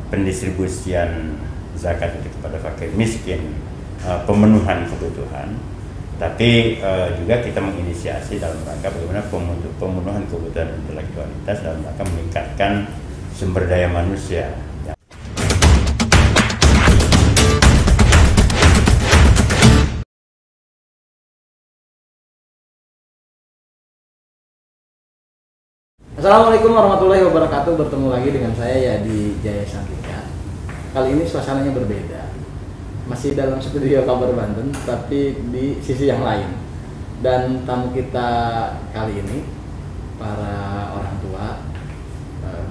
pendistribusian zakat itu kepada fakir miskin, pemenuhan kebutuhan, tapi juga kita menginisiasi dalam rangka bagaimana pemenuhan kebutuhan intelektualitas dalam rangka meningkatkan sumber daya manusia. Assalamualaikum warahmatullahi wabarakatuh. Bertemu lagi dengan saya ya di Jaya Santika. Kali ini suasananya berbeda. Masih dalam studio Kabar Banten, tapi di sisi yang lain. Dan tamu kita kali ini para orang tua,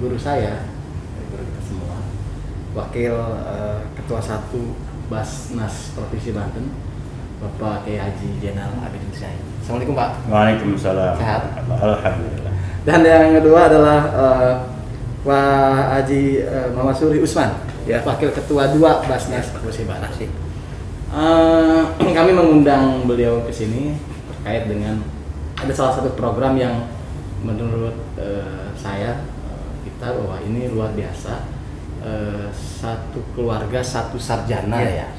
guru saya, guru kita semua, Wakil Ketua 1 Basnas Provinsi Banten, Bapak Kiai Haji Jenal Abidin Syahid. Assalamualaikum Pak. Waalaikumsalam. Sehat? Alhamdulillah. Dan yang kedua adalah Pak Haji Muhammad Suri Usman, ya, Wakil Ketua 2 Basnas Provinsi Banten. Kami mengundang beliau ke sini terkait dengan ada salah satu program yang menurut saya kita bahwa ini luar biasa, satu keluarga satu sarjana ya.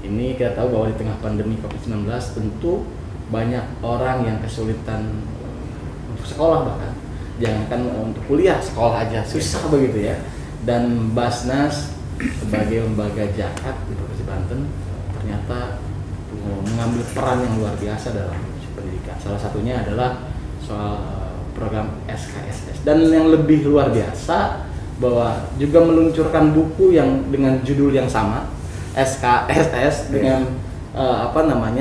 Ini kita tahu bahwa di tengah pandemi COVID-19 tentu banyak orang yang kesulitan untuk sekolah, bahkan jangankan untuk kuliah, sekolah aja susah begitu ya. Dan Basnas sebagai lembaga zakat di Provinsi Banten ternyata mengambil peran yang luar biasa dalam pendidikan. Salah satunya adalah soal program SKSS, dan yang lebih luar biasa bahwa juga meluncurkan buku yang dengan judul yang sama, SKSS, dengan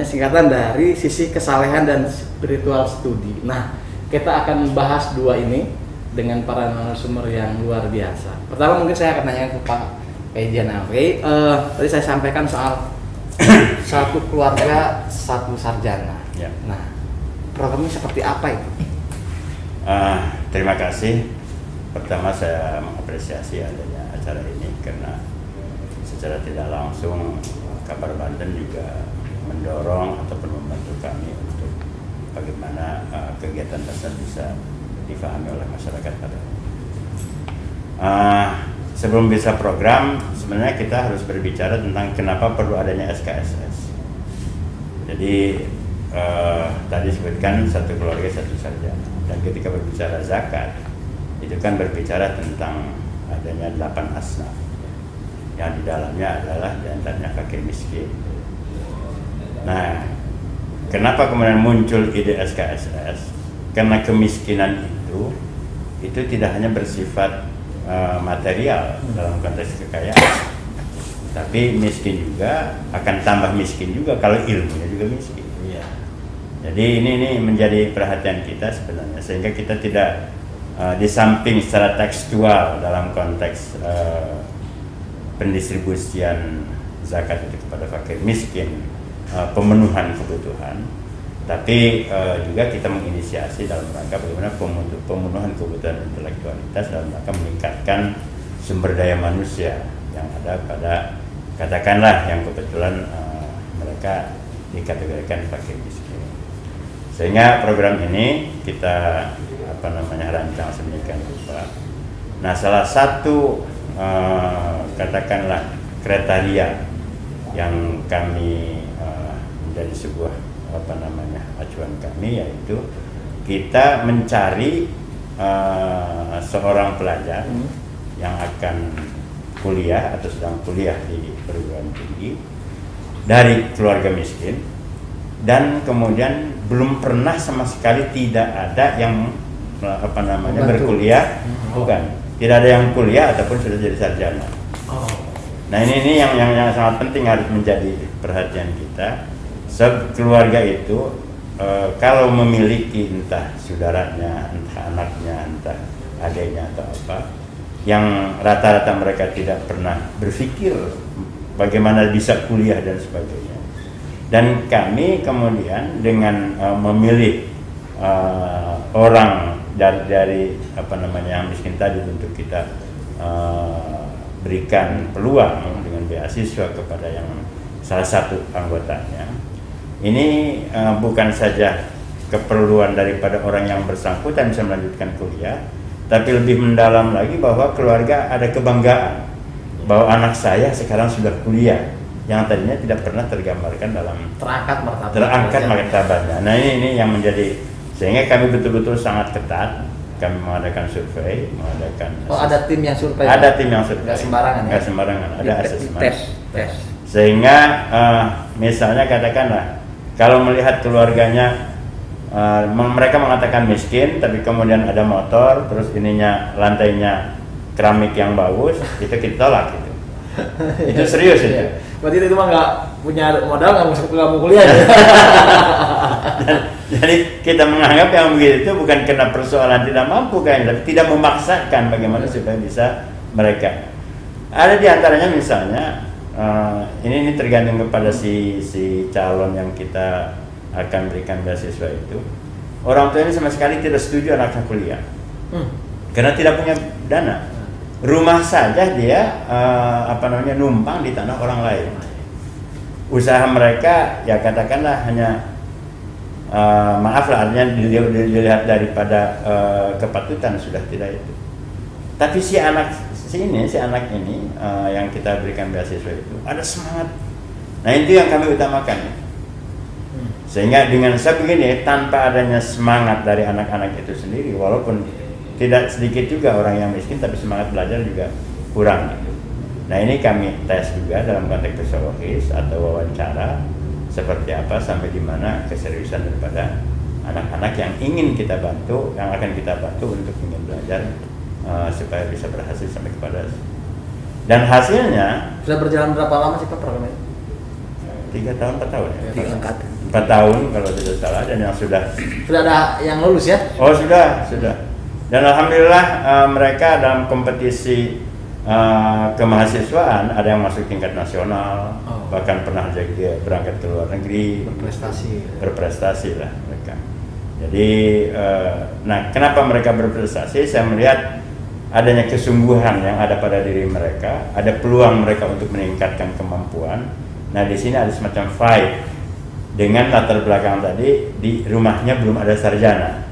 singkatan dari sisi kesalehan dan spiritual studi. Nah, kita akan bahas dua ini dengan para narasumber yang luar biasa. Pertama mungkin saya akan tanya ke Pak Jenal. Tadi saya sampaikan soal satu keluarga satu sarjana. Ya. Nah, programnya seperti apa itu? Terima kasih. Pertama saya mengapresiasi adanya acara ini karena secara tidak langsung Kabar Banten juga mendorong ataupun membantu kami untuk bagaimana kegiatan Basnas bisa difahami oleh masyarakat pada sebelum bisa program, sebenarnya kita harus berbicara tentang kenapa perlu adanya SKSS. Jadi tadi sebutkan satu keluarga satu sarjana, dan ketika berbicara zakat itu kan berbicara tentang adanya 8 asnaf yang di dalamnya adalah diantaranya fakir miskin. Nah, kenapa kemudian muncul ide SKSS? Karena kemiskinan itu tidak hanya bersifat material dalam konteks kekayaan, tapi miskin juga akan tambah miskin juga kalau ilmunya juga miskin. Iya. Jadi ini menjadi perhatian kita sebenarnya, sehingga kita tidak di samping secara tekstual dalam konteks pendistribusian zakat itu kepada fakir miskin, pemenuhan kebutuhan, tapi juga kita menginisiasi dalam rangka bagaimana pemenuhan kebutuhan intelektualitas dalam rangka meningkatkan sumber daya manusia yang ada pada, katakanlah, yang kebetulan mereka dikategorikan fakir miskin. Sehingga program ini kita rancang sedemikian rupa. Nah, salah satu katakanlah kriteria yang kami menjadi sebuah acuan kami, yaitu kita mencari seorang pelajar yang akan kuliah atau sedang kuliah di perguruan tinggi dari keluarga miskin, dan kemudian belum pernah sama sekali tidak ada yang berkuliah, tidak ada yang kuliah ataupun sudah jadi sarjana. Nah, ini yang sangat penting harus menjadi perhatian kita. Keluarga itu kalau memiliki entah saudaranya, entah anaknya, entah adiknya atau apa, yang rata-rata mereka tidak pernah berpikir bagaimana bisa kuliah dan sebagainya. Dan kami kemudian dengan memilih orang dari yang miskin tadi untuk kita berikan peluang dengan beasiswa kepada yang salah satu anggotanya. Ini bukan saja keperluan daripada orang yang bersangkutan bisa melanjutkan kuliah, tapi lebih mendalam lagi bahwa keluarga ada kebanggaan bahwa anak saya sekarang sudah kuliah, yang tadinya tidak pernah tergambarkan dalam terangkat martabatnya. Nah ini yang menjadi, sehingga kami betul-betul sangat ketat. Kami mengadakan survei, ada tim yang survei. Ada tim yang survei. Nggak sembarangan. Nggak sembarangan. Ada asesmen. Tes. Sehingga misalnya katakanlah kalau melihat keluarganya, mereka mengatakan miskin, tapi kemudian ada motor, terus ininya lantainya keramik yang bagus, itu kita tolak gitu. Itu serius itu. Berarti itu mah nggak punya modal, nggak mau kuliah. Ya? Jadi kita menganggap yang begitu itu bukan karena persoalan tidak mampu kayaknya, tapi tidak memaksakan bagaimana supaya bisa mereka. Ada di antaranya misalnya ini tergantung kepada si calon yang kita akan berikan beasiswa itu. Orang tua ini sama sekali tidak setuju anaknya kuliah, karena tidak punya dana. Rumah saja dia numpang di tanah orang lain. Usaha mereka ya katakanlah hanya maaf lah, artinya dilihat daripada kepatutan sudah tidak itu. Tapi si anak ini yang kita berikan beasiswa itu ada semangat. Nah itu yang kami utamakan. Sehingga dengan sebegini, tanpa adanya semangat dari anak-anak itu sendiri, walaupun tidak sedikit juga orang yang miskin, tapi semangat belajar juga kurang. Nah ini kami tes juga dalam konteks psikologis atau wawancara seperti apa, sampai di mana keseriusan daripada anak-anak yang ingin kita bantu, yang akan kita bantu untuk ingin belajar supaya bisa berhasil sampai kepada. Dan hasilnya sudah berjalan berapa lama sih Pak program ini? 3 tahun 4 tahun ya? 4 tahun kalau tidak salah, dan yang sudah ada yang lulus ya? Oh sudah. Dan alhamdulillah mereka dalam kompetisi kemahasiswaan ada yang masuk tingkat nasional, bahkan pernah jadi berangkat ke luar negeri, berprestasi lah mereka. Jadi nah kenapa mereka berprestasi? Saya melihat adanya kesungguhan yang ada pada diri mereka, ada peluang mereka untuk meningkatkan kemampuan. Nah di sini ada semacam fight dengan latar belakang tadi, di rumahnya belum ada sarjana.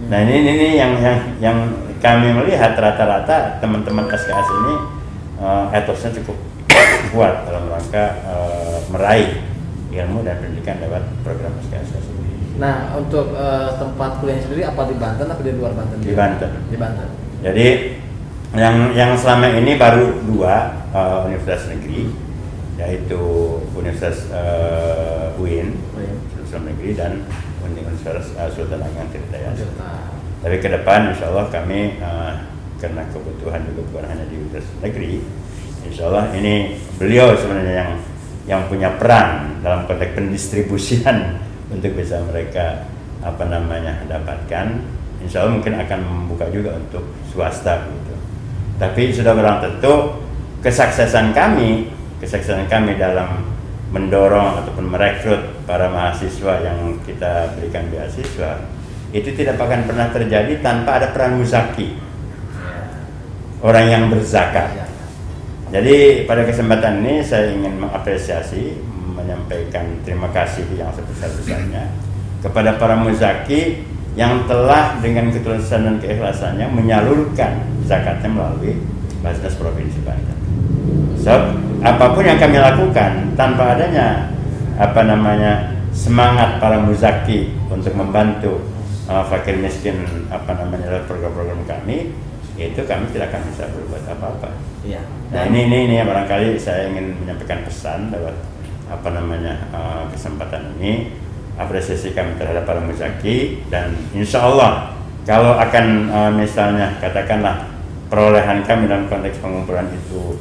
Nah ini yang kami melihat rata-rata teman-teman SKS ini etosnya cukup kuat dalam rangka meraih ilmu dan pendidikan lewat program SKS ini. Nah untuk tempat kuliah sendiri apa di Banten atau di luar Banten? Di Banten. Di Banten. Jadi yang selama ini baru 2 universitas negeri, yaitu Universitas UIN, Sultan Negeri, dan Universitas Sultan Ageng Tirtayasa. Tapi ke depan insya Allah kami karena kebutuhan juga bukan hanya di Universitas Negeri, insya Allah ini beliau sebenarnya yang punya peran dalam konteks pendistribusian untuk bisa mereka dapatkan. Insya Allah mungkin akan membuka juga untuk swasta gitu. Tapi sudah barang tentu kesuksesan kami dalam mendorong ataupun merekrut para mahasiswa yang kita berikan beasiswa itu tidak akan pernah terjadi tanpa ada peran muzaki, orang yang berzakat. Jadi pada kesempatan ini saya ingin mengapresiasi, menyampaikan terima kasih yang sebesar-besarnya kepada para muzaki yang telah dengan ketulusan dan keikhlasannya menyalurkan zakatnya melalui Basnas Provinsi Banten. So, apapun yang kami lakukan tanpa adanya semangat para muzaki untuk membantu fakir miskin lewat program-program kami, itu kami tidak akan bisa berbuat apa-apa. Iya. Nah ini barangkali saya ingin menyampaikan pesan lewat kesempatan ini, apresiasi kami terhadap para muzaki, dan insya Allah kalau akan misalnya katakanlah perolehan kami dalam konteks pengumpulan itu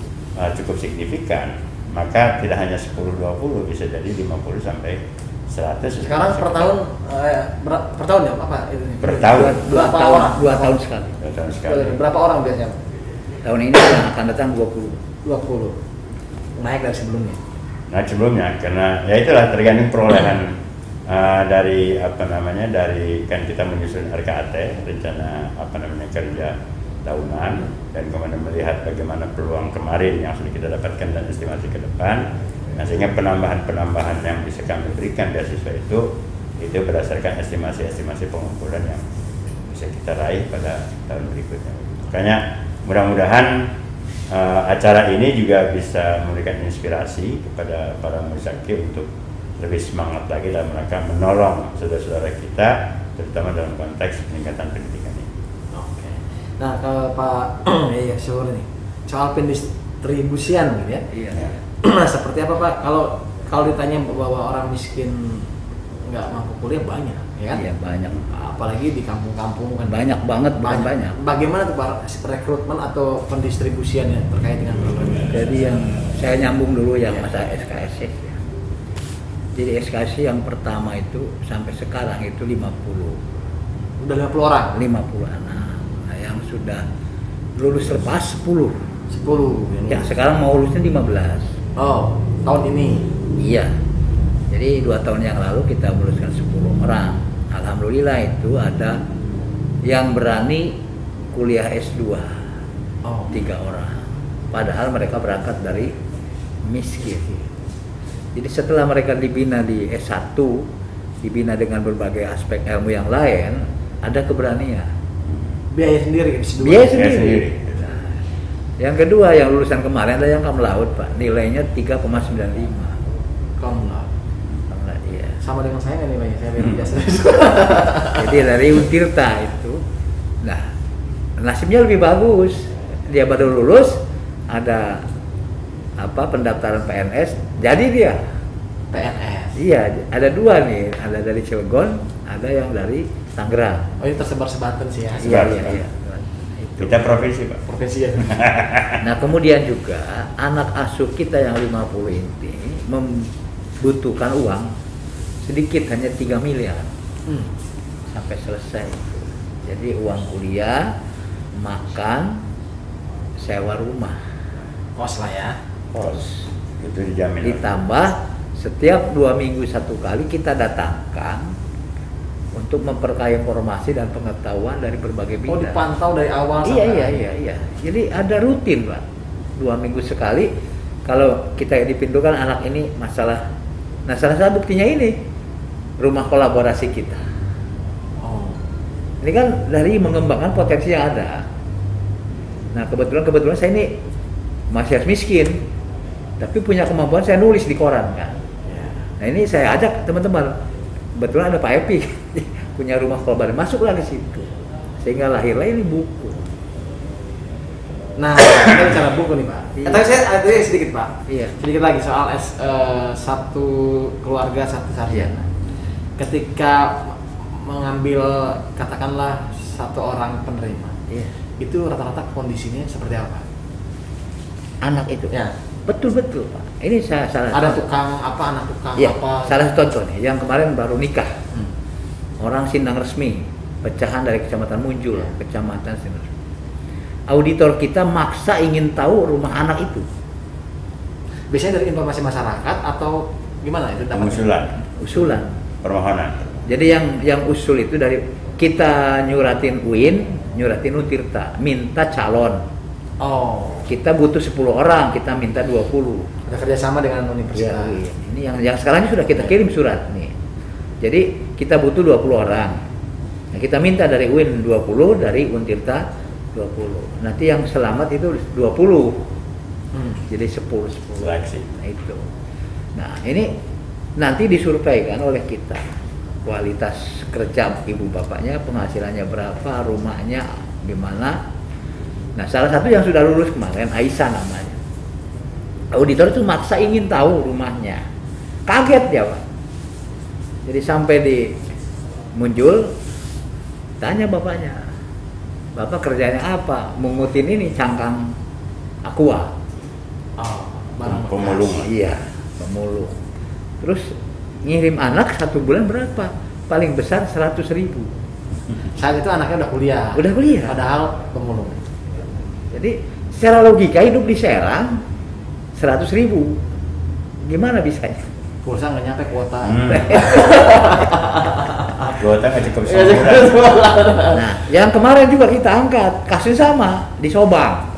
cukup signifikan, maka tidak hanya 10-20, bisa jadi 50 sampai 100. Sekarang per tahun ya apa? Per tahun. Dua tahun sekali. Berapa orang biasanya? Tahun ini akan datang 20. Naik dari sebelumnya. Nah sebelumnya, karena ya itulah tergantung perolehan dari dari kan kita menyusun RKAT, rencana kerja tahunan, dan kemudian melihat bagaimana peluang kemarin yang sudah kita dapatkan dan estimasi ke depan. Nah sehingga penambahan yang bisa kami berikan beasiswa itu berdasarkan estimasi pengumpulan yang bisa kita raih pada tahun berikutnya. Makanya mudah-mudahan acara ini juga bisa memberikan inspirasi kepada para muzaki untuk lebih semangat lagi dalam rangka menolong saudara-saudara kita, terutama dalam konteks peningkatan pendidikan ini. Oke. Nah, kalau Pak ya Syukur nih, soal pendistribusian gitu ya. Iya. Nah, seperti apa Pak? Kalau ditanya bahwa orang miskin nggak mampu kuliah banyak, ya kan? Iya, banyak. Apalagi di kampung-kampung kan Banyak banget, bukan banyak. Bagaimana tuh Pak rekrutmen atau pendistribusiannya terkait dengan program ini? Jadi yang saya nyambung dulu yang masa SKS ya. Jadi SKS yang pertama itu sampai sekarang itu 50 Udah 50 orang? 50 anak. Nah, yang sudah lulus lepas 10. 10 Ya, sekarang mau lulusnya 15. Oh, tahun ini? Iya. Jadi 2 tahun yang lalu kita meluluskan 10 orang. Alhamdulillah itu ada yang berani kuliah S2. Oh. 3 orang. Padahal mereka berangkat dari miskin. Jadi setelah mereka dibina di S1, dibina dengan berbagai aspek ilmu yang lain, ada keberanian. Biaya sendiri S2? Biaya Ya, sendiri. sendiri. Nah, yang kedua yang lulusan kemarin ada yang kamu laut Pak, nilainya 3,95. Kamu lah. Iya. Sama dengan saya nggak nilainya? Saya biar biasa. Jadi dari Untirta itu, nah nasibnya lebih bagus. Dia baru lulus, ada pendaftaran PNS, jadi dia PNS? Iya, ada 2 nih, ada dari Cilegon, ada yang dari Tangerang. Oh, ini tersebar sebanten sih ya? Iya. Itu. Kita provinsi Pak. Provinsi ya? Nah kemudian juga anak asuh kita yang 50 ini membutuhkan uang sedikit, hanya 3 miliar sampai selesai. Jadi uang kuliah, makan, sewa rumah, Kos lah ya? kos. Itu dijamin. Ditambah setiap 2 minggu 1 kali kita datangkan untuk memperkaya informasi dan pengetahuan dari berbagai bidang. Oh, dipantau dari awal sampai Iya. Jadi ada rutin Pak, 2 minggu sekali. Kalau kita dipindukan anak ini masalah, nah salah satu buktinya ini rumah kolaborasi kita. Oh. Ini kan dari mengembangkan potensi yang ada. Nah kebetulan saya ini masih miskin, tapi punya kemampuan saya nulis di koran kan. Ya. Nah ini saya ajak teman-teman, kebetulan ada Pak Epi punya rumah kolaborasi, masuklah di situ, sehingga lahirlah ini buku. Nah, kita bicara buku nih Pak. Iya. Tapi saya ada sedikit Pak. Iya. Sedikit lagi soal satu keluarga satu sarjana. Ketika mengambil katakanlah 1 orang penerima, Iya. itu rata-rata kondisinya seperti apa? Anak itu. Ya. Betul Pak. Ini saya salah. Ada tukang apa, anak tukang Iya. apa? Salah satu contoh nih, yang kemarin baru nikah. Hmm. Orang Sindang Resmi, pecahan dari Kecamatan Munjul, Kecamatan Sindang Resmi. Auditor kita maksa ingin tahu rumah anak itu. Biasanya dari informasi masyarakat atau gimana itu dapatnya? Usulan, Usulan. permohonan. Jadi yang usul itu dari kita nyuratin UIN, nyuratin Untirta, minta calon. Oh, Kita butuh 10 orang, kita minta 20. ada kerjasama dengan Ya, universitas. ini yang sekarang ini sudah kita kirim surat nih. Jadi kita butuh 20 orang. Nah, kita minta dari UIN 20, dari Untirta 20. Nanti yang selamat itu 20. Jadi 10. Seleksi. Nah, itu. Nah, ini nanti disurveikan oleh kita. Kualitas kerja ibu bapaknya, penghasilannya berapa, rumahnya gimana. Nah, salah satu yang sudah lulus kemarin, Aisyah namanya. Auditor itu maksa ingin tahu rumahnya. Kaget dia, Pak. Jadi sampai di Munjul, tanya bapaknya, Bapak kerjanya apa? Mengutin ini cangkang aqua. Oh, barang Pemulung. bekas. Iya, pemulung. Terus ngirim anak 1 bulan berapa? Paling besar 100.000. Saat itu anaknya udah kuliah. Udah kuliah. Padahal pemulung. Jadi secara logika hidup di Serang 100.000. Gimana bisanya? Pulsa nggak nyampe kuota. Kuota nggak cukup sebulan. Nah, yang kemarin juga kita angkat kasus sama di Sobang.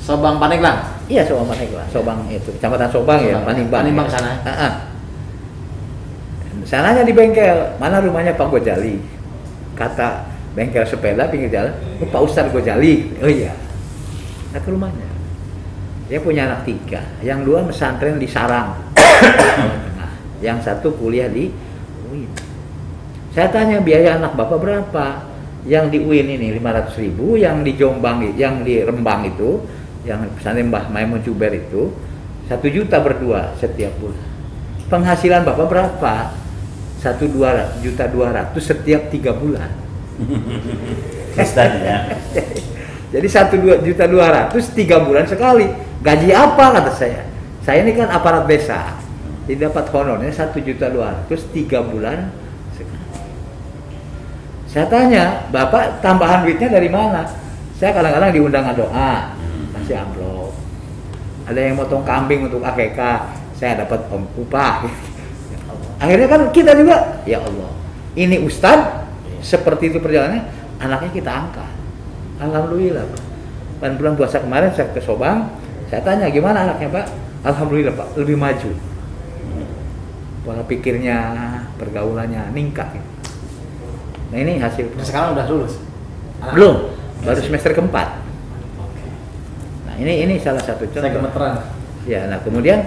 Sobang Paneglang. Iya, Sobang Paneglang. Sobang itu, Kecamatan Sobang ya, Panimbang. Panimbang sana. Sananya di bengkel, mana rumahnya Pak Gojali? Kata bengkel sepeda pinggir jalan, oh, Pak Ustadz Gojali. Oh iya. Nah, ke rumahnya. Dia punya anak 3, yang 2 pesantren di Sarang, Jawa Tengah, yang 1 kuliah di UIN. Saya tanya biaya anak bapak berapa? Yang di UIN ini 500.000, yang di Jombang, yang di Rembang itu, yang pesantren Mbah Maimun Juber itu 1 juta berdua setiap bulan. Penghasilan bapak berapa? 1.200.000 setiap 3 bulan. Ustadznya. Jadi 1.200.000 3 bulan sekali. Gaji apa kata saya? Saya ini kan aparat desa, jadi dapat honornya 1.200.000 3 bulan sekali. Saya tanya, bapak tambahan duitnya dari mana? Saya kadang-kadang diundang doa, kasih amplop. Ada yang motong kambing untuk akekah, saya dapat upah. Akhirnya kan kita juga, ya Allah, ini Ustadz seperti itu perjalanannya, anaknya kita angkat. Alhamdulillah Pak. Dan bulan puasa kemarin saya ke Sobang, saya tanya gimana anaknya Pak? Alhamdulillah Pak, lebih maju. Pola pikirnya, pergaulannya meningkat. Nah ini hasil. Sekarang udah lulus? Belum, baru semester keempat. Nah ini salah satu contoh. Saya gemeteran. Ya, nah kemudian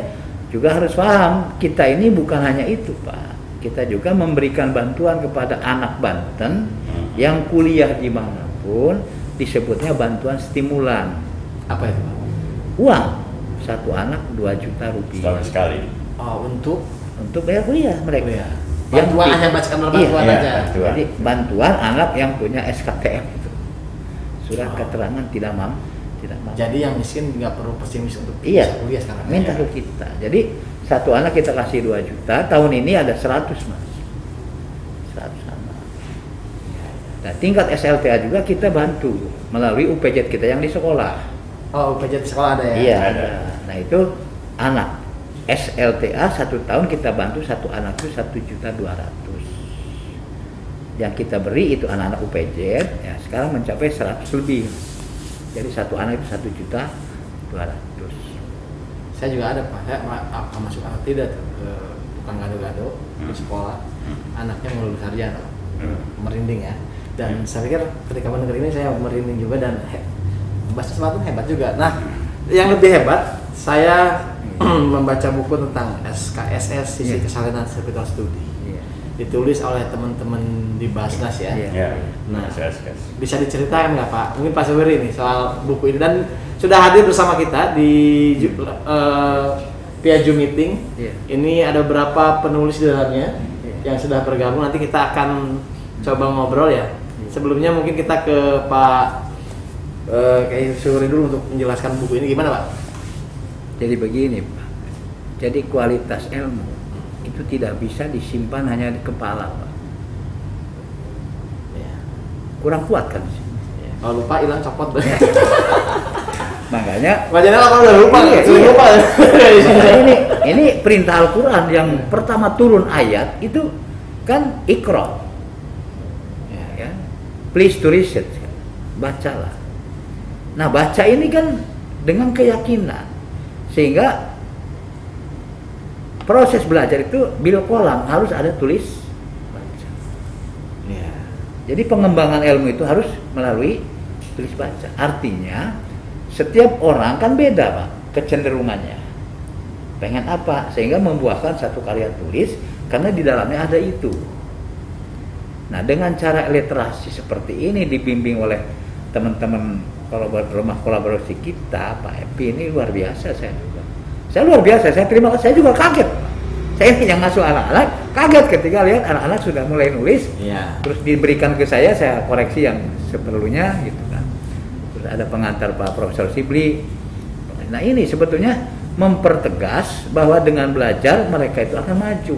juga harus paham, kita ini bukan hanya itu Pak. Kita juga memberikan bantuan kepada anak Banten yang kuliah dimanapun, disebutnya bantuan stimulan. Apa itu Pak? Uang, 1 anak 2 juta rupiah. Setahun sekali. Oh, untuk Bayar kuliah mereka. kuliah. Bantuan hanya bacakan bantuan Iya, aja. bantuan. Jadi bantuan anak yang punya SKTM itu. Surat keterangan tidak mampu. Jadi yang miskin nggak perlu pesimis untuk Iya, bisa kuliah sekarang. minta ke kita. Jadi 1 anak kita kasih 2 juta, tahun ini ada 100 Mas. 100 anak. Nah, tingkat SLTA juga kita bantu melalui UPJ kita yang di sekolah. Oh, UPJ di sekolah ada ya? Iya, Ada. nah itu anak SLTA 1 tahun kita bantu 1 anak itu 1.200.000. Yang kita beri itu anak-anak UPJ ya sekarang mencapai 100 lebih. Jadi 1 anak itu 1.200.000. Saya juga ada Pak, saya masuk anak tidak tuh ke tukang gado-gado di sekolah. Anaknya mau lulus sarjana, merinding ya. Dan saya pikir ketika mendengar ini saya merinding juga dan Mbak Sesmat hebat juga. Nah, yang lebih hebat saya membaca buku tentang SKSS, Sisi Kesalehan Spiritual Study. Iya. Ditulis oleh teman-teman di Basnas ya. Iya. Ya. Nah, SKSS. bisa diceritakan nggak Pak? Mungkin Pak Seweri ini soal buku ini dan sudah hadir bersama kita di via Zoom meeting. Iya. Ini ada beberapa penulis di dalamnya Iya. yang sudah bergabung. Nanti kita akan coba ngobrol ya. Sebelumnya mungkin kita ke Pak Kayak Seweri dulu untuk menjelaskan buku ini gimana Pak? Jadi begini Pak, jadi kualitas ilmu itu tidak bisa disimpan hanya di kepala Pak. Ya. Kurang kuat kan? Kalau lupa hilang copot. Makanya Bacanya apa udah lupa? Iya, Sudah iya. lupa. Nah, ini perintah Al-Quran yang pertama turun ayat itu kan Iqra. Ya. Please to research. Bacalah. Nah, baca ini kan dengan keyakinan. Sehingga proses belajar itu bil kolam harus ada tulis baca. Ya. Jadi pengembangan ilmu itu harus melalui tulis baca. Artinya setiap orang kan beda Pak kecenderungannya. Pengen apa? Sehingga membuahkan satu karya tulis karena di dalamnya ada itu. Nah dengan cara literasi seperti ini dibimbing oleh teman-teman rumah kolaborasi kita, Pak Epi ini luar biasa saya juga. Saya luar biasa, saya terima kasih, saya juga kaget. Saya ini yang ngasuh anak-anak, kaget ketika lihat anak-anak sudah mulai nulis. Iya. Terus diberikan ke saya koreksi yang seperlunya gitu kan. Terus ada pengantar Pak Profesor Sibli. Nah ini sebetulnya mempertegas bahwa dengan belajar mereka itu akan maju.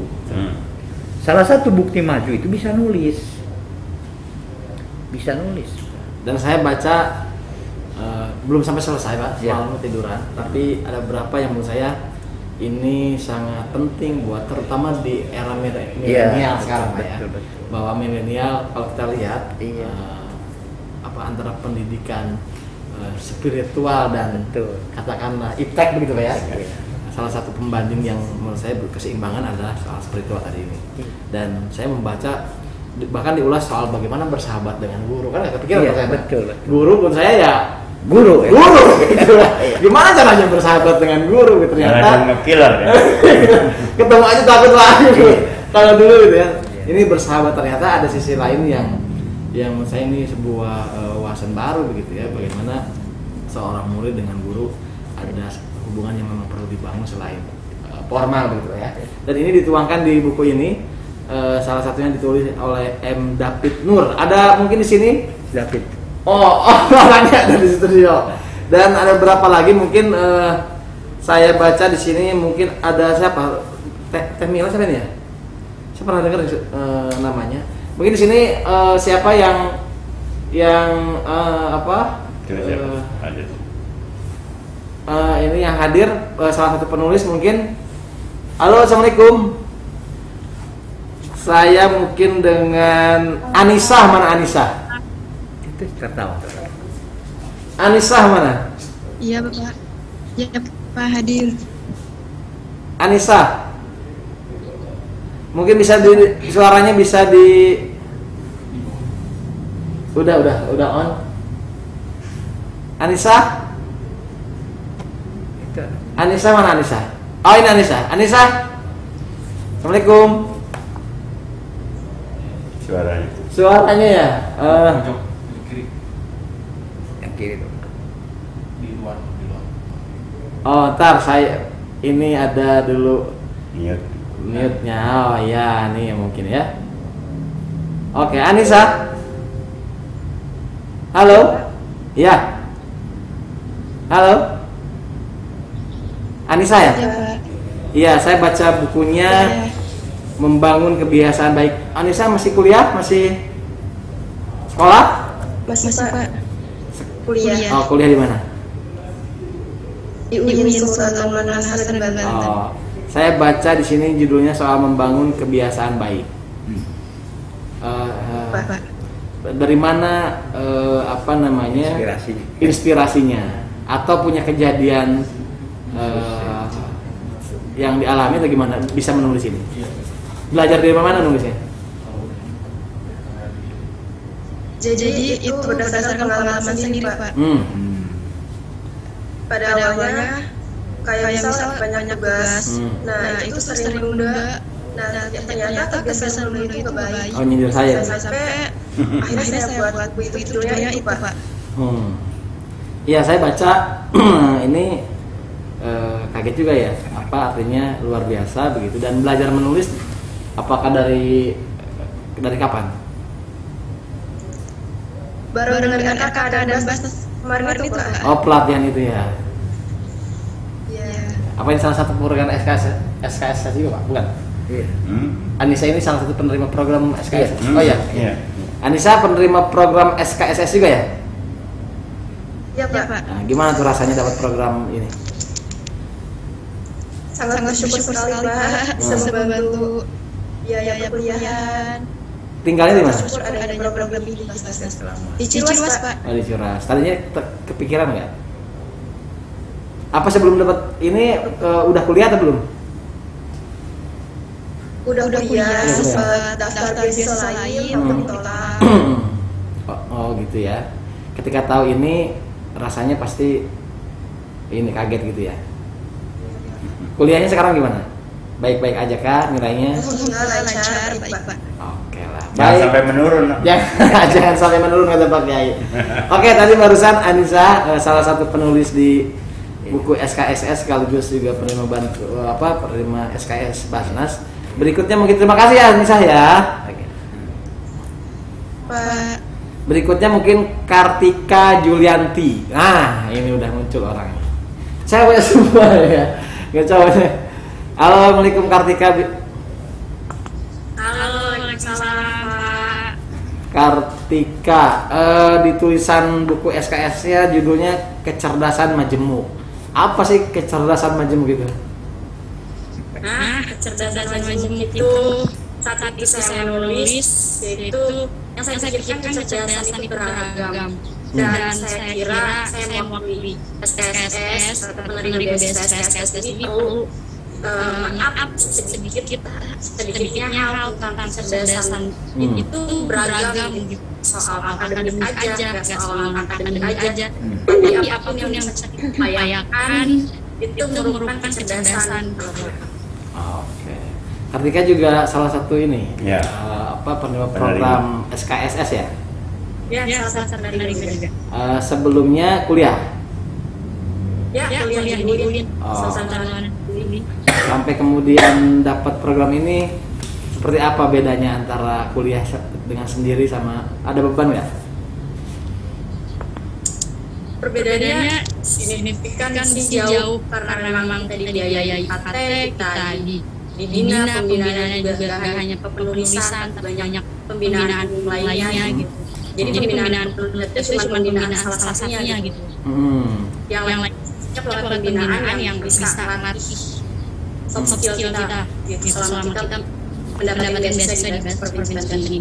Salah satu bukti maju itu bisa nulis. Bisa nulis. Dan saya baca belum sampai selesai Pak, Ya. semalam tiduran. Tapi ada beberapa yang menurut saya ini sangat penting buat terutama di era milenial sekarang Pak ya. Betul. Bahwa milenial kalau kita lihat Iya. Antara pendidikan spiritual dan Betul. katakanlah iptek begitu Pak ya. Iya. Salah satu pembanding yang menurut saya berkeseimbangan adalah soal spiritual tadi ini. Iya. Dan saya membaca bahkan diulas soal bagaimana bersahabat dengan guru kan nggak kepikiran Iya, Pak, saya Pak. betul. Guru pun saya ya guru. Guru gitu. Gimana caranya bersahabat dengan guru gitu, Karena ternyata ngekiller ya. ketemu aja takut lagi kalau dulu gitu ya. Ini bersahabat, ternyata ada sisi lain yang menurut saya ini sebuah wawasan baru begitu ya, bagaimana seorang murid dengan guru ada hubungan yang memang perlu dibangun selain formal gitu ya. Dan ini dituangkan di buku ini, salah satunya ditulis oleh M. David Nur. Ada mungkin di sini David. Orangnya ada di studio. Dan ada berapa lagi mungkin saya baca di sini, mungkin ada siapa? Teh Mila siapa ini ya? Saya pernah dengar namanya. Mungkin di sini siapa yang apa? Ini yang hadir salah satu penulis mungkin. Halo, assalamualaikum. Saya mungkin dengan Anissa. Mana Anissa? Itu tertawa. Anissa mana? Iya Bapak. Ya Pak hadir. Anissa. Mungkin bisa suaranya bisa udah on. Anissa? Itu. Anissa mana Anissa? Oh ini Anissa. Anissa. Assalamualaikum. Suaranya ya. Yang kiri tuh. Di luar. Oh, ntar saya ini ada dulu mute-nya. Oh ya, nih mungkin ya. Oke, Anissa. Halo. Ya. Halo. Anissa ya? Ya Pak. Iya, saya baca bukunya Membangun Kebiasaan Baik. Anissa masih kuliah? Masih sekolah? Masih Pak. Kuliah. Oh, kuliah di mana? Di UIN Sultan Hasan Banten. Oh, saya baca di sini judulnya soal membangun kebiasaan baik. Pak. Dari mana apa namanya inspirasinya? Atau punya kejadian yang dialami atau gimana bisa menulis ini? Belajar dari mana nulisnya? Jadi itu berdasarkan pengalaman sendiri Pak. Pada awalnya kayak misal banyak tugas. Nah itu sering menunda. Nah ternyata kebiasaan menunda itu baik. Oh, nyindir saya. Sampai akhirnya saya buat buku itu judulnya itu Pak. Iya, saya baca ini kaget juga ya, apa artinya luar biasa begitu. Dan belajar menulis apakah dari kapan? Baru dengan kakak dan Bas kemarin itu Pak. Oh, pelatihan itu ya. Iya. Apa ini salah satu program SKS juga Pak? Bukan? Iya. Anissa ini salah satu penerima program SKS. Iya. Oh ya. Iya. Anissa penerima program SKSS juga ya? Iya Pak. Nah, gimana tuh rasanya dapat program ini? Sangat bersyukur sekali Pak bisa membantu biaya perkuliahan. Tinggalnya di mana? Bersyukur adanya program ini di Ciluas. Pak. Oh, di Ciras. Tadinya kepikiran nggak? Apa sebelum dapat ini udah kuliah atau belum? Udah kuliah, Udah. sempat daftar beasiswa lain namun ditolak. Oh gitu ya. Ketika tahu ini rasanya pasti ini kaget gitu ya. Kuliahnya sekarang gimana? Baik-baik aja kah nilainya? Alhamdulillah lancar, baik Pak. Oke lah. Jangan sampai menurun. Jangan sampai menurun kata Pak Kiai. Oke, tadi barusan Anissa salah satu penulis di buku SKSS sekaligus juga penerima penerima SKS Basnas. Berikutnya mungkin terima kasih ya Anissa ya. Pak. Berikutnya mungkin Kartika Julianti. Nah, ini udah muncul orangnya. Cewek semua ya. Nggak cowoknya. Halo, Assalamualaikum Kartika. Halo, Waalaikumsalam Pak. Kartika, di tulisan buku SKS-nya judulnya Kecerdasan Majemuk. Apa sih kecerdasan majemuk itu? Nah, kecerdasan majemuk itu saat itu saya menulis, yaitu yang saya pikirkan kecerdasan itu beragam. Dan saya kira saya mewakili SKSS atau penerima beasiswa SKSS ini perlu maaf sedikitnya hal tentang kecerdasan itu beragam gitu. Soal akademik aja, nggak soal akademik aja. Tapi apapun yang bisa kita upayakan itu merupakan kecerdasan. Oke. Kartika juga salah satu ini, Ya. Penerima program SKSS ya? Ya, salah satu dari juga. Sebelumnya kuliah? Ya, kuliah di UIN. Oh. Ini. Sampai kemudian dapat program ini, seperti apa bedanya antara kuliah dengan sendiri sama ada beban nggak? Perbedaannya signifikan sih jauh karena memang tadi dibiayai IKT, kita dibina, pembinaannya juga gak hanya penulisan, tapi banyak pembinaan lainnya gitu. Jadi pembinaan itu cuma pembinaan salah satunya gitu. Yang lainnya pembinaan yang bisa melatih soft skill kita gitu. Selama kita mendapatkan beasiswa di Provinsi Banten ini.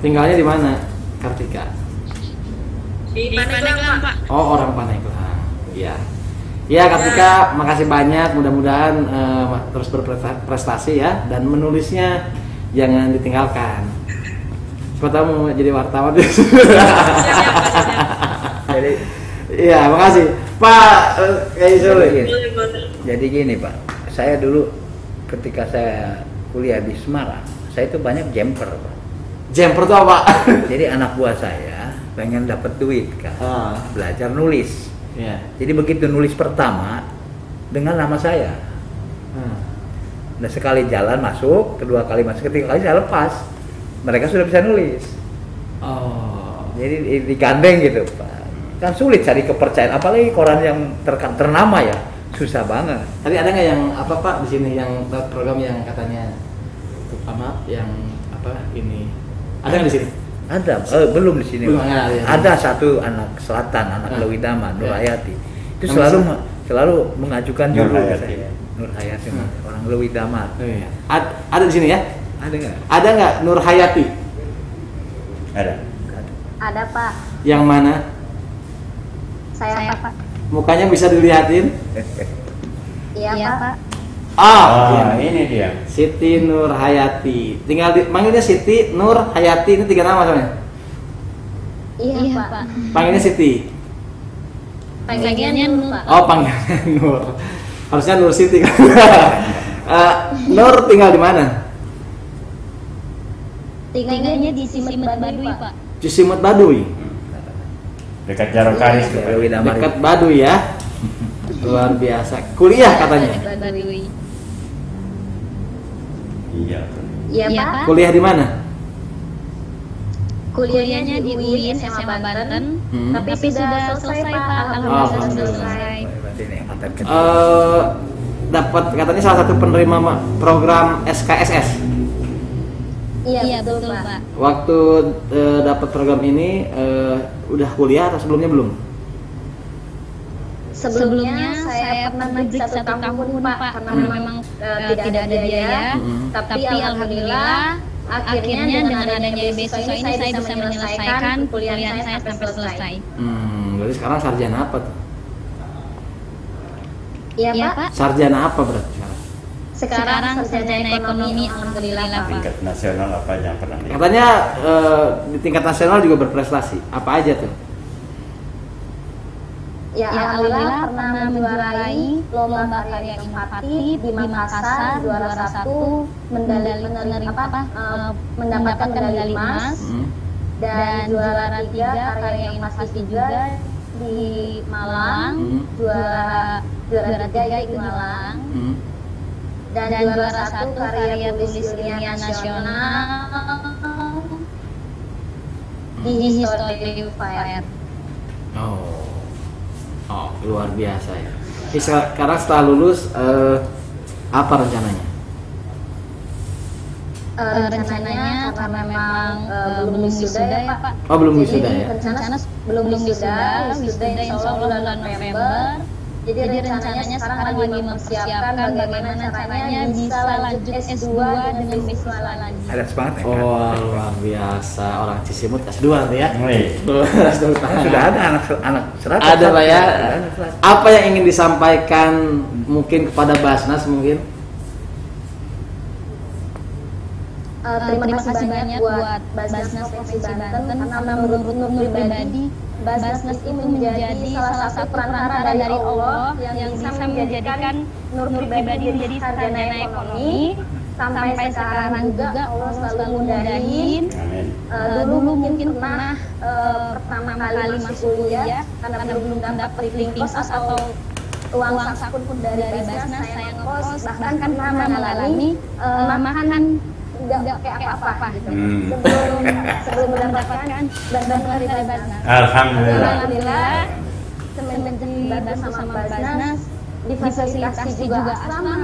Tinggalnya di mana, Kartika? Di Pandeglang, Pak. Oh, orang Pandeglang. Iya. Ya, Kartika, makasih banyak. Mudah-mudahan terus berprestasi ya, dan menulisnya jangan ditinggalkan. Siapa tahu mau jadi wartawan. Jadi, iya, makasih, Pak. Jadi gini Pak, saya dulu ketika saya kuliah di Semarang, saya itu banyak jumper Pak. Jumper itu apa? Jadi anak buah saya pengen dapat duit kan, belajar nulis. Iya. Jadi begitu nulis pertama dengan nama saya. Nah sekali jalan masuk, kedua kali masuk, ketiga kali saya lepas. Mereka sudah bisa nulis. Oh. Jadi digandeng gitu Pak. Kan sulit cari kepercayaan, apalagi koran yang ternama ya, susah banget. Tadi ada nggak yang apa Pak di sini yang program yang katanya yang ini? Ada nggak di sini? Ada, belum di sini. Belum ada, ya. Ada satu anak selatan, anak Lewi Dama, Nur Hayati. Itu selalu mengajukan Nur judul Hayati. saya. Nur Hayati, orang Lewi Dama. Oh, iya. Ada di sini ya? Ada nggak? Ada nggak Nur Hayati? Ada. Ada Pak, Yang mana? saya Pak. Mukanya bisa dilihatin? Iya Pak. Ah, Ini dia. Siti Nur Hayati. Tinggal manggilnya Siti Nur Hayati, ini 3 nama soalnya. Iya Pak. Panggilnya Siti. Panggilannya Nur Pak. Oh, panggilannya Nur. Harusnya Nur Siti kan. Nur tinggal di mana? Tinggalnya di Simet Baduy Pak. Cisimut Baduy. Dekat Jarokaris tuh. Lewi Dama. Dekat Baduy ya. Luar biasa. Kuliah katanya. Baduy. Iya. Iya Pak. Kuliah di mana? Kuliahnya di UIN SMA Banten. Tapi sudah selesai Pak. Alhamdulillah sudah selesai. Berarti ini mantan kerja. Dapat katanya salah satu penerima program SKSS. Iya betul Pak. Waktu dapat program ini udah kuliah atau sebelumnya belum? Sebelumnya saya pernah break 1 tahun Pak karena memang tidak ada biaya. Tapi alhamdulillah akhirnya dengan adanya beasiswa ini saya bisa menyelesaikan kuliah saya sampai selesai. Berarti sekarang sarjana apa tuh? Iya Pak. Sarjana apa berarti sekarang? Sekarang sarjana ekonomi alhamdulillah Pak. Tingkat nasional apa yang pernah lihat? Katanya di tingkat nasional juga berprestasi. Apa aja tuh? Ya alhamdulillah pernah menjuarai lomba karya inovatif di Makassar, juara 1, mendapatkan medali emas, dan juara 3 karya inovatif juga di Malang, juara 3 di Malang, dan juara 1 karya tulis ilmiah nasional di History Fair. Oh, luar biasa ya. Sekarang setelah lulus apa rencananya? Rencananya karena memang belum wisuda ya Pak. Oh, belum wisuda ya? Rencana belum wisuda insya Allah bulan November. Jadi rencananya sekarang lagi mempersiapkan bagaimana caranya bisa lanjut S2 dengan beasiswa lagi. Ada semangat ya? Oh, luar biasa. Orang Cisimut S2 tuh ya? Sudah ada anak serat. Ada Pak ya? Apa yang ingin disampaikan mungkin kepada Basnas mungkin? terima kasih banyak buat Basnas Provinsi Banten karena menurut Nur pribadi Basnas itu menjadi salah satu perantara dari Allah yang bisa menjadikan Nur pribadi menjadi sarjana ekonomi. Sampai sekarang juga Allah selalu mudahin. Dulu mungkin pernah pertama kali masuk kuliah karena belum dapat living cost atau uang saku pun dari Basnas saya ngekos, bahkan pernah mengalami makan nggak pakai apa-apa gitu. Sebelum mendapatkan bantuan dari Basnas. Alhamdulillah semenjak bersama Basnas difasilitasi juga asrama,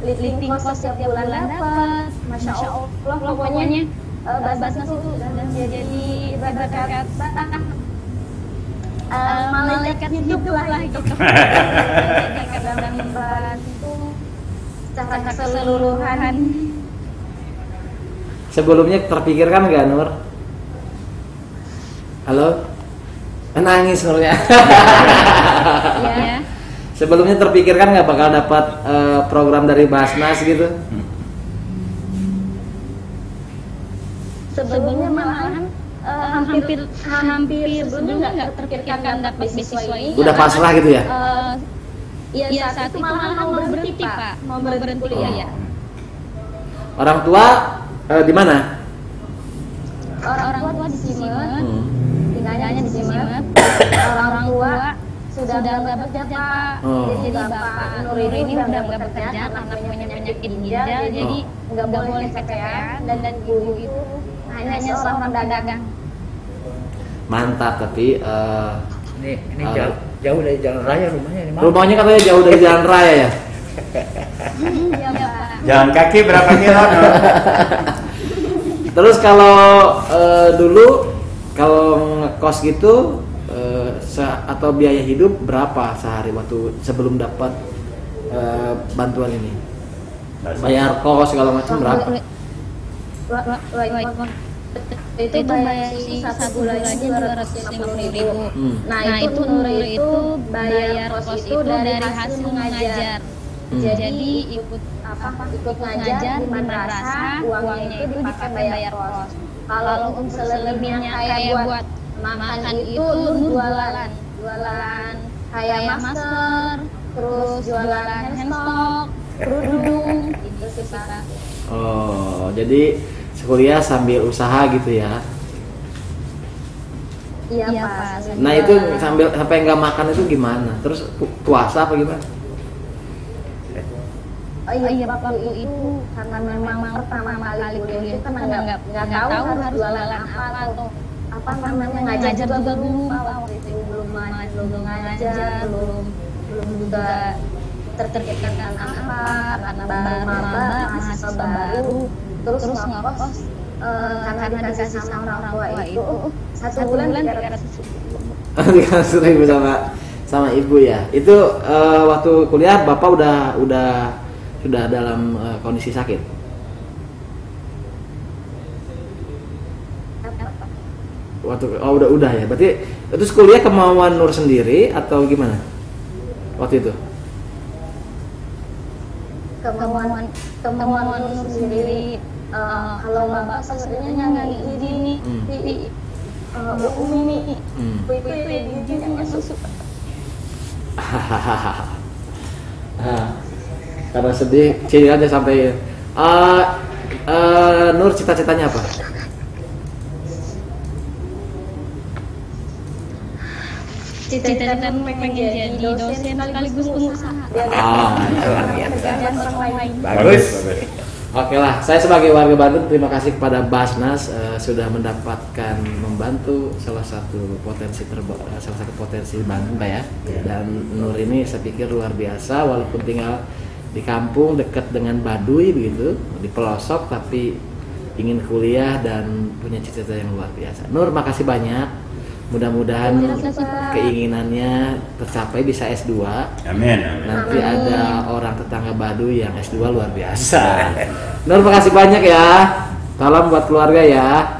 living cost setiap bulan dapat. Masya Allah, pokoknya Basnas itu jadi ibarat malaikat hidup lah gitu. Kadang membantu secara keseluruhan. Sebelumnya terpikirkan nggak, Nur? Halo? Nangis Nurnya. Ya. Sebelumnya terpikirkan nggak bakal dapat program dari Basnas gitu? Sebelumnya malahan hampir sebelumnya nggak terpikirkan dapat beasiswa ini. Udah pasrah gitu ya? Iya, saat itu malah mau berhenti Pak, mau berhenti kuliah ya. Orang tua di mana? Orang tua di Simet, tinggalnya di Simet. Orang tua sudah nggak bekerja Pak. Jadi Bapak Nur ini udah nggak bekerja karena punya penyakit ginjal, jadi nggak boleh PTN dan ibu itu hanya seorang pedagang. Mantap, tapi ini jauh dari jalan raya rumahnya. Rumahnya katanya jauh dari jalan raya ya? Iya Pak. Jalan kaki berapa kilo? Terus kalau dulu kalau ngekos gitu atau biaya hidup berapa sehari waktu sebelum dapat bantuan ini? Bayar kos segala macam berapa? Itu bayar satu bulannya 250.000. Nah itu Nur itu bayar kos itu dari hasil mengajar. Jadi ikut ngajar di madrasah, uangnya itu dipakai bayar kos. Kalau untuk selebihnya kayak buat makan itu jualan kayak masker, terus jualan handstock, kerudung, gitu sih Pak. Oh, jadi kuliah sambil usaha gitu ya? Iya Pak. Nah itu sampai nggak makan itu gimana? Terus puasa apa gimana? Oh iya waktu itu karena memang pertama kali kuliah itu kan nggak tahu harus jualan apa atau apa namanya ngajar juga belum waktu itu belum ngajar belum juga terpikirkan apa karena baru mahasiswa baru terus ngekos karena dikasih sama orang tua itu satu bulan 300.000 sama ibu ya. Itu waktu kuliah bapak sudah dalam kondisi sakit. Udah ya. Berarti itu kuliah kemauan Nur sendiri atau gimana? Waktu itu? Kemauan Nur sendiri. Kalau bapak sebenarnya nggak izin nih Umi itu yang susu. Karena sedih, sini aja sampai Nur cita-citanya apa? Cita-cita pengen jadi dosen sekaligus pengusaha. Luar biasa. Bagus. Oke lah, saya sebagai warga Bandung terima kasih kepada Basnas sudah mendapatkan membantu salah satu potensi Bandung Pak ya. Dan Nur ini saya pikir luar biasa walaupun tinggal di kampung dekat dengan Baduy begitu, di pelosok tapi ingin kuliah dan punya cita-cita yang luar biasa. Nur, makasih banyak. Mudah-mudahan keinginannya tercapai bisa S2. Amin. Nanti ada orang tetangga Baduy yang S2 luar biasa. Nur, makasih banyak ya. Salam buat keluarga ya.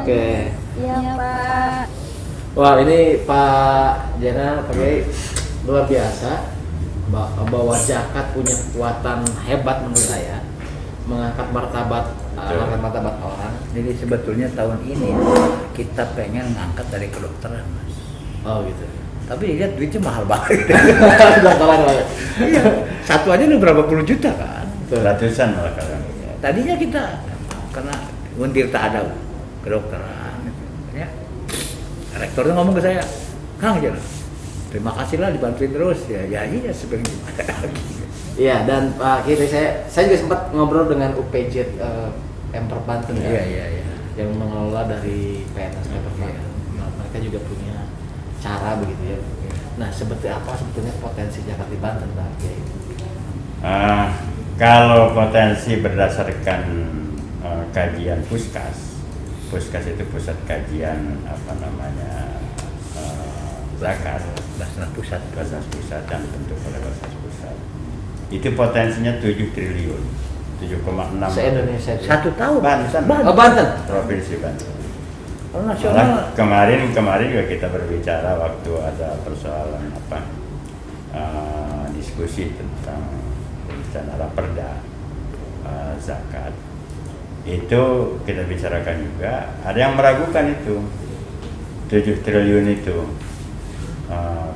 Oke. Iya Pak. Wah, ini Pak Jena pakai luar biasa. Bawa jakat punya kekuatan hebat menurut saya. mengangkat martabat orang. Jadi sebetulnya tahun ini kita pengen ngangkat dari kedokteran, Mas. Oh gitu. Tapi lihat duitnya mahal banget. Kedokteran banget. Iya. Satu aja udah berapa puluh juta kan. Ratusan malah kadang. Tadinya kita karena untir tak ada kedokteran, ya. Rektornya ngomong ke saya, Kang aja, terima kasih lah dibantuin terus ya. Ya iya sebenarnya gimana lagi. Iya, dan Pak Kiri saya juga sempat ngobrol dengan UPJ Pemper Banten ya. Iya. Yang mengelola dari PNS Pemper Banten. Mereka juga punya cara begitu ya. Nah, seperti apa sebetulnya potensi Zakat di Banten, Pak Kiai? Kalau potensi berdasarkan kajian Puskas itu pusat kajian zakat, Basnas pusat dan bentuk oleh Basnas pusat. Itu potensinya 7 triliun, 7,6 se-Indonesia. Satu tahun. Banten. Provinsi Banten. Kalau nasional Malah kemarin juga kita berbicara waktu ada persoalan diskusi tentang rencana raperda zakat. Itu kita bicarakan juga. Ada yang meragukan itu 7 triliun itu.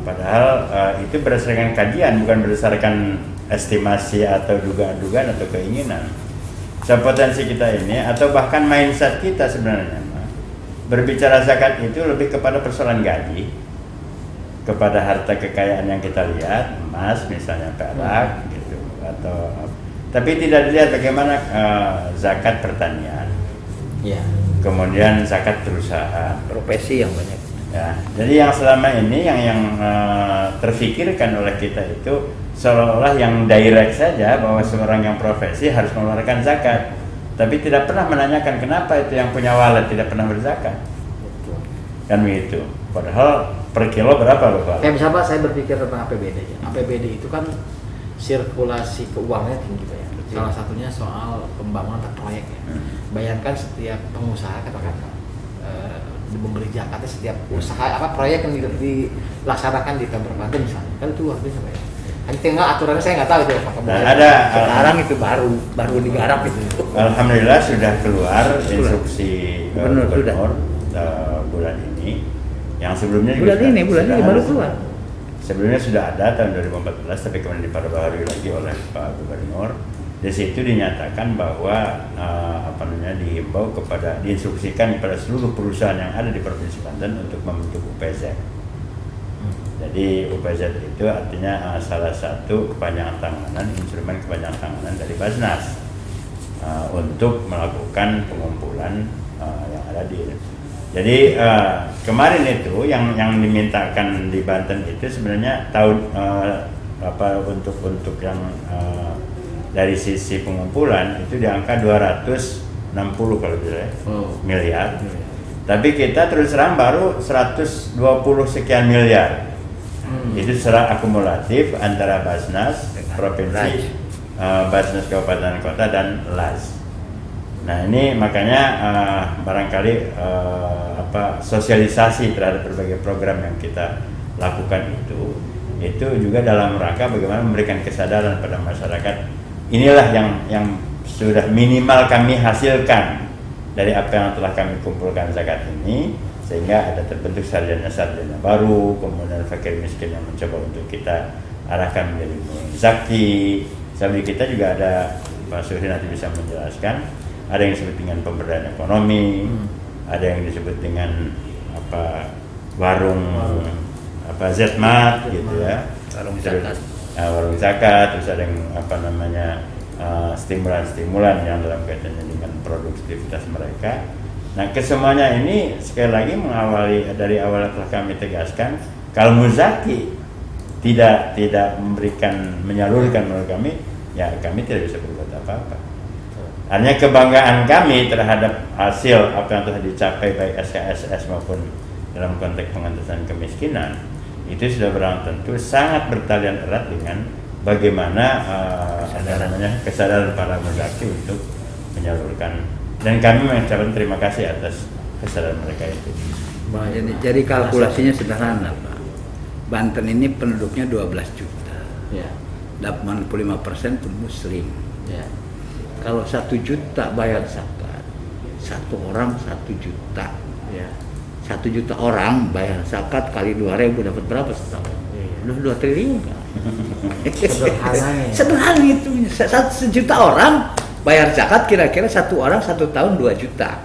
Padahal itu berdasarkan kajian, bukan berdasarkan estimasi atau dugaan-dugaan atau keinginan. Potensi kita ini atau bahkan mindset kita sebenarnya berbicara zakat itu lebih kepada persoalan gaji, kepada harta kekayaan yang kita lihat, emas misalnya, perak gitu, atau tapi tidak dilihat bagaimana zakat pertanian, kemudian zakat perusahaan, profesi yang banyak. Ya, jadi yang selama ini yang terfikirkan oleh kita itu seolah-olah yang direct saja bahwa seorang yang profesi harus mengeluarkan zakat, tapi tidak pernah menanyakan kenapa itu yang punya wallet tidak pernah berzakat. Kan begitu. Padahal per kilo berapa loh Pak? Kayak misalnya Pak, saya berpikir tentang APBD ya. APBD itu kan sirkulasi keuangannya tinggi Pak ya. Salah satunya soal pembangunan proyek ya. Bayangkan setiap pengusaha katakan memberi zakatnya setiap usaha proyek yang dilaksanakan di Pemper Banten misalnya, kan itu luar biasa Pak ya. Hanya tinggal aturannya saya nggak tahu itu Pak. Ada sekarang itu baru digarap itu. Alhamdulillah sudah keluar instruksi gubernur bulan ini. Yang sebelumnya bulan ini baru keluar. Sebelumnya sudah ada tahun 2014, tapi kemudian diperbaharui lagi oleh Pak Gubernur. Di situ dinyatakan bahwa dihimbau diinstruksikan kepada seluruh perusahaan yang ada di Provinsi Banten untuk membentuk UPZ. Jadi UPZ itu artinya salah satu kepanjangan tanganan, instrumen kepanjangan tanganan dari Basnas untuk melakukan pengumpulan yang ada di. Jadi kemarin itu yang dimintakan di Banten itu sebenarnya untuk yang dari sisi pengumpulan itu di angka 260 kalau tidak miliar. Tapi kita terus terang baru 120 sekian miliar. Itu secara akumulatif antara Basnas provinsi, Basnas kabupaten kota dan LAS. Nah ini makanya barangkali sosialisasi terhadap berbagai program yang kita lakukan itu juga dalam rangka bagaimana memberikan kesadaran pada masyarakat. Inilah yang sudah minimal kami hasilkan dari apa yang telah kami kumpulkan zakat ini, sehingga ada terbentuk sarjana-sarjana baru, kemudian fakir miskin yang mencoba untuk kita arahkan menjadi zaki. Sambil kita juga ada, Pak Suhri nanti bisa menjelaskan, ada yang disebut dengan pemberdayaan ekonomi, ada yang disebut dengan warung Zmart gitu ya, warung zakat, terus ada yang stimulan-stimulan yang dalam kaitannya dengan produktivitas mereka. Nah, kesemuanya ini sekali lagi mengawali dari awal telah kami tegaskan, kalau muzaki tidak menyalurkan menurut kami, ya kami tidak bisa berbuat apa-apa. Hanya kebanggaan kami terhadap hasil apa yang telah dicapai baik SKSS maupun dalam konteks pengentasan kemiskinan, itu sudah berang tentu sangat bertalian erat dengan bagaimana kesadaran para muzaki untuk menyalurkan, dan kami mengucapkan terima kasih atas kesadaran mereka itu. Jadi kalkulasinya sederhana Pak. Banten ini penduduknya 12 juta. Ya. 85% pun muslim. Ya. Kalau 1 juta bayar zakat, 1 orang 1 juta. Ya. 1 juta orang bayar zakat kali 2.000 dapat berapa setahun? Udah 2 triliun kan? Sederhananya. Sederhana itu. 1 juta orang bayar zakat kira-kira 1 orang 1 tahun 2 juta.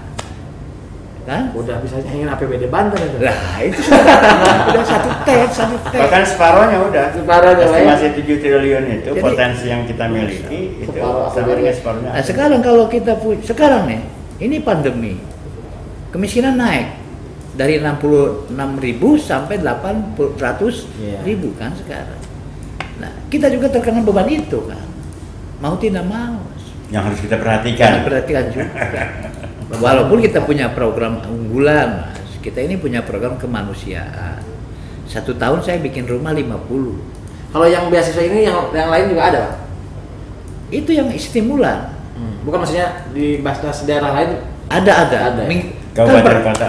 Kan? Udah bisa ingin APBD Banten itu. Lah itu udah 1 tet. Bahkan separohnya udah. Separohnya, estimasi 7 triliun itu Jadi, potensi yang kita miliki itu sama dengan separuhnya. Nah sekarang kalau kita sekarang nih, ini pandemi, kemiskinan naik dari 66.000 sampai 800.000 kan sekarang. Nah kita juga terkena beban itu kan, mau tidak mau. Yang harus kita perhatikan. Perhatikan juga. Walaupun kita punya program unggulan, Mas. Kita ini punya program kemanusiaan. 1 tahun saya bikin rumah 50. Kalau yang beasiswa ini yang lain juga ada, Pak? Itu yang stimulan. Bukan maksudnya di Basnas daerah lain Ada. Ada. Kabupaten kota.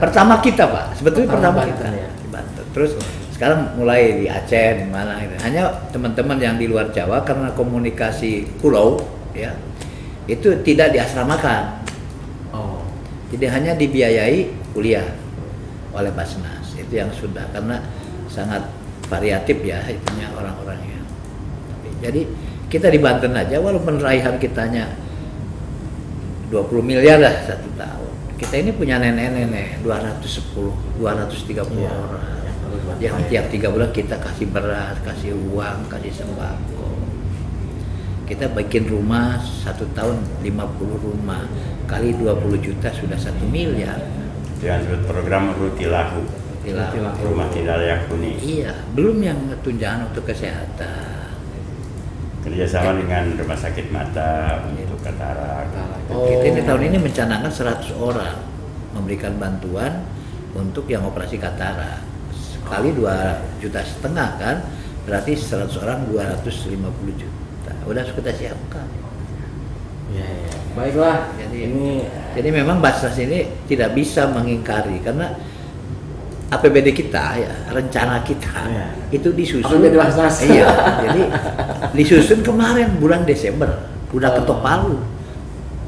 Pertama kita, Pak. Sebetulnya pertama Banten, kita ya. di Banten. Terus sekarang mulai di Aceh, di mana gitu. Hanya teman-teman yang di luar Jawa karena komunikasi pulau ya. Itu tidak diasramakan. Oh. Jadi hanya dibiayai kuliah oleh Basnas. Itu yang sudah karena sangat variatif ya itunya orang-orangnya. Jadi kita di Banten aja walaupun raihan kitanya 20 miliar lah 1 tahun. Kita ini punya nenek-nenek 230 orang. Yang tiap 3 bulan kita kasih beras, kasih uang, kasih sembako. Kita bikin rumah 1 tahun 50 rumah kali 20 juta sudah 1 miliar. Dengan disebut program Rutilahu. Rumah tidak layak huni. Iya, belum yang tunjangan untuk kesehatan. Kerjasama dengan rumah sakit mata untuk katarak. Kita ini tahun ini mencanangkan 100 orang memberikan bantuan untuk yang operasi katarak. Kali 2,5 juta kan, berarti 100 orang 250 juta. Udah kita siapkan. Ya. Baiklah. Jadi memang Basnas ini tidak bisa mengingkari karena APBD kita ya, rencana kita itu disusun. APBD Basnas. Iya, jadi disusun kemarin bulan Desember, udah ketok palu.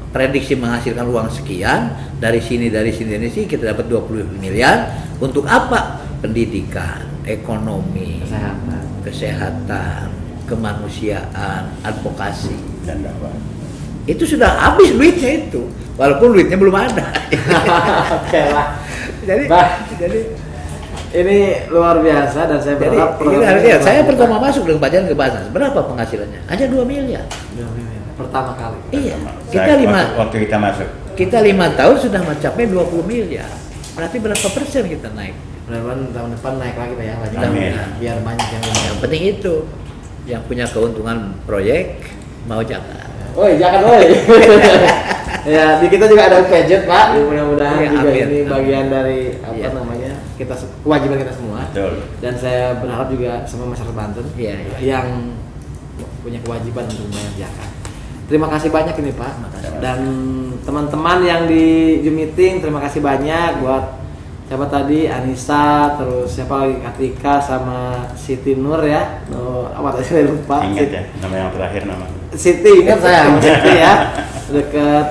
Prediksi menghasilkan uang sekian dari sini kita dapat 20 miliar untuk apa? Pendidikan, ekonomi, kesehatan, kemanusiaan, advokasi Dan dakwah. itu sudah habis duitnya itu, walaupun duitnya belum ada. Oke lah. Jadi ini luar biasa dan saya berharap saya pertama masuk dengan bagian ke Basnas, berapa penghasilannya? Hanya 2 miliar. 2 miliar pertama kali. Iya. Waktu kita masuk. Kita 5 tahun sudah mencapai 20 miliar. Berarti berapa persen kita naik? Mudah-mudahan tahun depan naik lagi Pak ya, Amin. biar banyak yang penting itu yang punya keuntungan proyek mau jangan. Oi, jangan oi. Ya, di kita juga ada gadget Pak. Mudah-mudahan Ya, juga amin. ini bagian dari Ya. kita kewajiban kita semua. Betul. Dan saya berharap juga sama masyarakat Banten Iya. yang punya kewajiban untuk membayar zakat. Terima kasih banyak ini Pak. Dan teman-teman yang di Zoom meeting, terima kasih banyak buat siapa tadi Anissa, terus siapa lagi Katika sama Siti Nur ya. Apa tadi saya lupa. Ingat ya, nama yang terakhir nama. Siti ingat saya, Siti ya. Dekat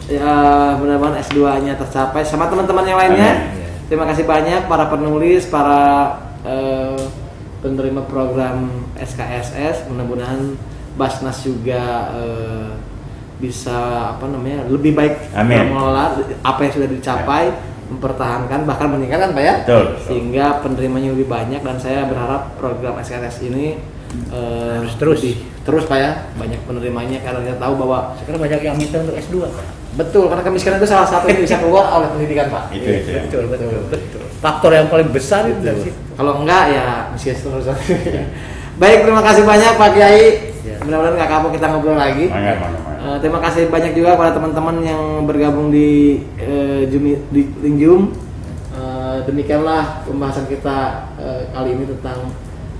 ya, mudah-mudahan S2-nya tercapai sama teman-teman yang lainnya. Amin. Terima kasih banyak para penulis, para penerima program SKSS. Mudah-mudahan Basnas juga bisa lebih baik Amin. mengelola apa yang sudah dicapai, mempertahankan bahkan meningkatkan Pak ya. Betul. Sehingga penerimanya lebih banyak dan saya berharap program SKSS ini Harus terus Pak ya, banyak penerimanya karena kita tahu bahwa Sekarang banyak yang minta untuk S2. betul karena kemiskinan itu salah satu yang bisa keluar oleh pendidikan Pak. Itu. Betul. Faktor yang paling besar itu dari situ. Kalau enggak ya miskin terus. Baik, terima kasih banyak Pak Kiai. Ya. Mudah-mudahan nggak kapok kita ngobrol lagi. Mana. Terima kasih banyak juga kepada teman-teman yang bergabung di link Zoom. Demikianlah pembahasan kita kali ini tentang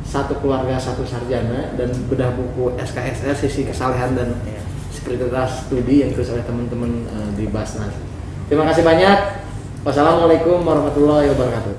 satu keluarga satu sarjana dan bedah buku SKSS sisi kesalehan dan spiritualitas studi yang ditulis oleh teman-teman di Basnas. Terima kasih banyak. Wassalamualaikum warahmatullahi wabarakatuh.